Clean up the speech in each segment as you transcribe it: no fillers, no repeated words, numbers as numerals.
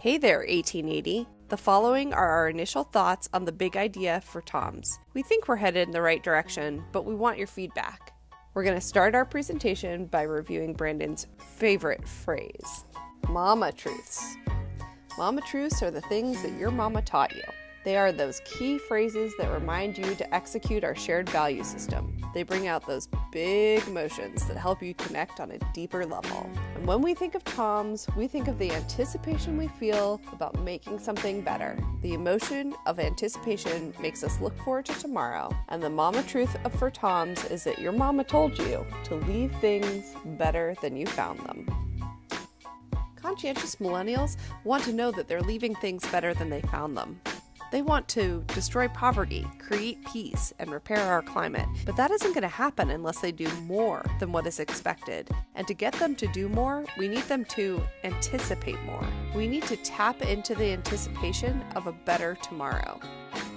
Hey there, 1880. The following are our initial thoughts on the big idea for TOMS. We think we're headed in the right direction, but we want your feedback. We're going to start our presentation by reviewing Brandon's favorite phrase, Mama Truths. Mama Truths are the things that your mama taught you. They are those key phrases that remind you to execute our shared value system. They bring out those big emotions that help you connect on a deeper level. And when we think of TOMS, we think of the anticipation we feel about making something better. The emotion of anticipation makes us look forward to tomorrow. And the mama truth for TOMS is that your mama told you to leave things better than you found them. Conscientious millennials want to know that they're leaving things better than they found them. They want to destroy poverty, create peace, and repair our climate. But that isn't going to happen unless they do more than what is expected. And to get them to do more, we need them to anticipate more. We need to tap into the anticipation of a better tomorrow.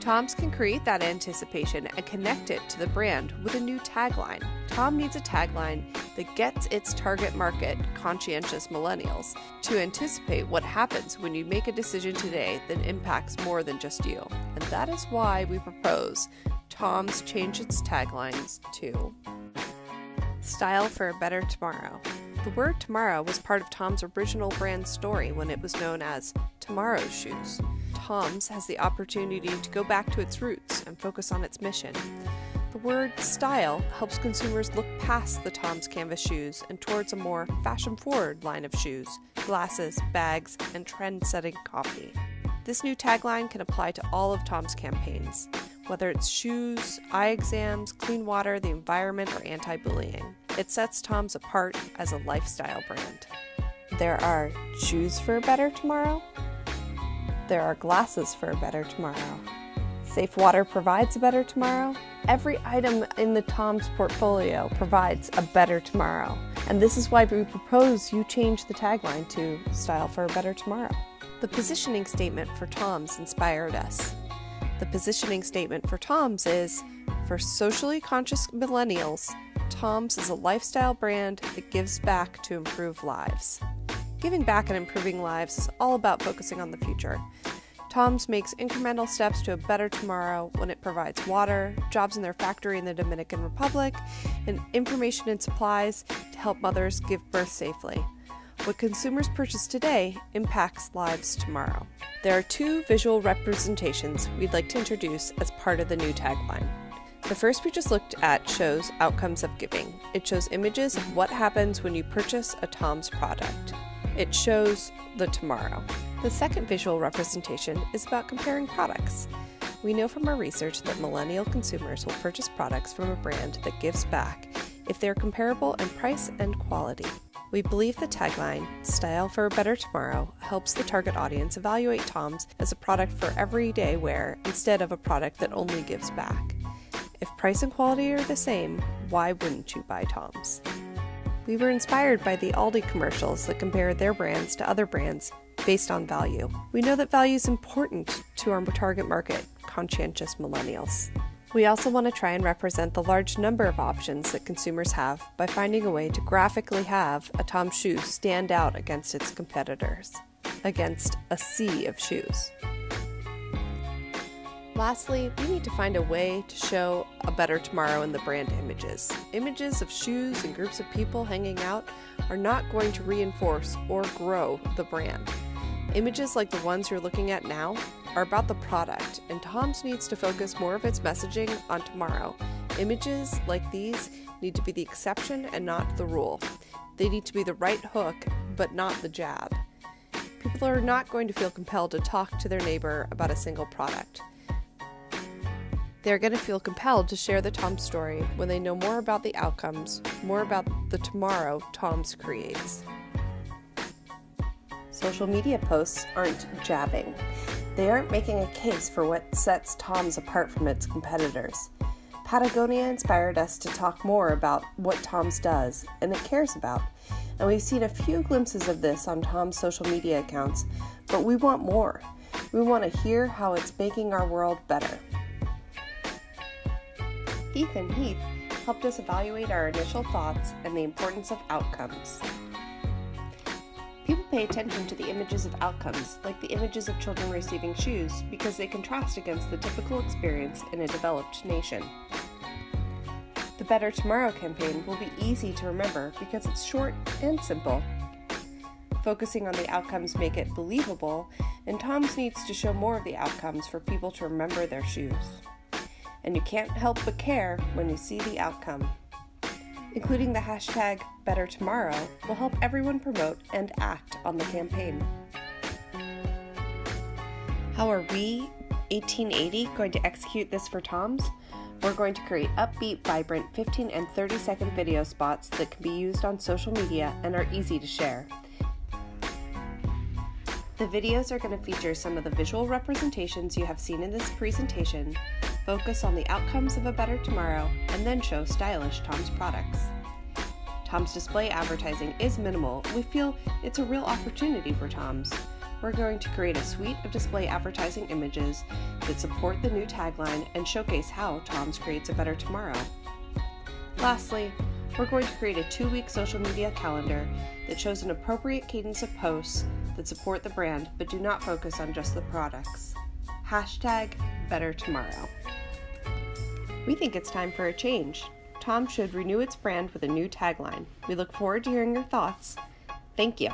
TOMS can create that anticipation and connect it to the brand with a new tagline. Tom needs a tagline that gets its target market, conscientious millennials, to anticipate what happens when you make a decision today that impacts more than just you. And that is why we propose TOMS change its taglines to Style for a Better Tomorrow. The word tomorrow was part of TOMS' original brand story when it was known as Tomorrow's Shoes. TOMS has the opportunity to go back to its roots and focus on its mission. The word style helps consumers look past the TOMS canvas shoes and towards a more fashion-forward line of shoes, glasses, bags, and trend-setting coffee. This new tagline can apply to all of TOMS campaigns, whether it's shoes, eye exams, clean water, the environment, or anti-bullying. It sets TOMS apart as a lifestyle brand. There are shoes for a better tomorrow. There are glasses for a better tomorrow. Safe water provides a better tomorrow. Every item in the TOMS portfolio provides a better tomorrow. And this is why we propose you change the tagline to Style for a Better Tomorrow. The positioning statement for TOMS inspired us. The positioning statement for TOMS is, for socially conscious millennials, TOMS is a lifestyle brand that gives back to improve lives. Giving back and improving lives is all about focusing on the future. TOMS makes incremental steps to a better tomorrow when it provides water, jobs in their factory in the Dominican Republic, and information and supplies to help mothers give birth safely. What consumers purchase today impacts lives tomorrow. There are two visual representations we'd like to introduce as part of the new tagline. The first we just looked at shows outcomes of giving. It shows images of what happens when you purchase a TOMS product. It shows the tomorrow. The second visual representation is about comparing products. We know from our research that millennial consumers will purchase products from a brand that gives back if they're comparable in price and quality. We believe the tagline, Style for a Better Tomorrow, helps the target audience evaluate TOMS as a product for everyday wear instead of a product that only gives back. If price and quality are the same, why wouldn't you buy TOMS? We were inspired by the Aldi commercials that compared their brands to other brands based on value. We know that value is important to our target market, conscientious millennials. We also want to try and represent the large number of options that consumers have by finding a way to graphically have a TOMS shoe stand out against its competitors, against a sea of shoes. Lastly, we need to find a way to show a better tomorrow in the brand images. Images of shoes and groups of people hanging out are not going to reinforce or grow the brand. Images like the ones you're looking at now are about the product, and TOMS needs to focus more of its messaging on tomorrow. Images like these need to be the exception and not the rule. They need to be the right hook, but not the jab. People are not going to feel compelled to talk to their neighbor about a single product. They're going to feel compelled to share the TOMS story when they know more about the outcomes, more about the tomorrow TOMS creates. Social media posts aren't jabbing. They aren't making a case for what sets TOMS apart from its competitors. Patagonia inspired us to talk more about what TOMS does and it cares about, and we've seen a few glimpses of this on TOMS social media accounts, but we want more. We want to hear how it's making our world better. Heath and Heath helped us evaluate our initial thoughts and the importance of outcomes. People pay attention to the images of outcomes, like the images of children receiving shoes, because they contrast against the typical experience in a developed nation. The Better Tomorrow campaign will be easy to remember because it's short and simple. Focusing on the outcomes make it believable, and TOMS needs to show more of the outcomes for people to remember their shoes. And you can't help but care when you see the outcome. Including the hashtag #BetterTomorrow will help everyone promote and act on the campaign. How are we, 1880, going to execute this for TOMS? We're going to create upbeat, vibrant 15 and 30-second video spots that can be used on social media and are easy to share. The videos are going to feature some of the visual representations you have seen in this presentation, focus on the outcomes of a better tomorrow, and then show stylish TOMS products. TOMS display advertising is minimal, and we feel it's a real opportunity for TOMS. We're going to create a suite of display advertising images that support the new tagline and showcase how TOMS creates a better tomorrow. Lastly, we're going to create a 2-week social media calendar that shows an appropriate cadence of posts that support the brand but do not focus on just the products. #BetterTomorrow. We think it's time for a change. TOMS should renew its brand with a new tagline. We look forward to hearing your thoughts. Thank you.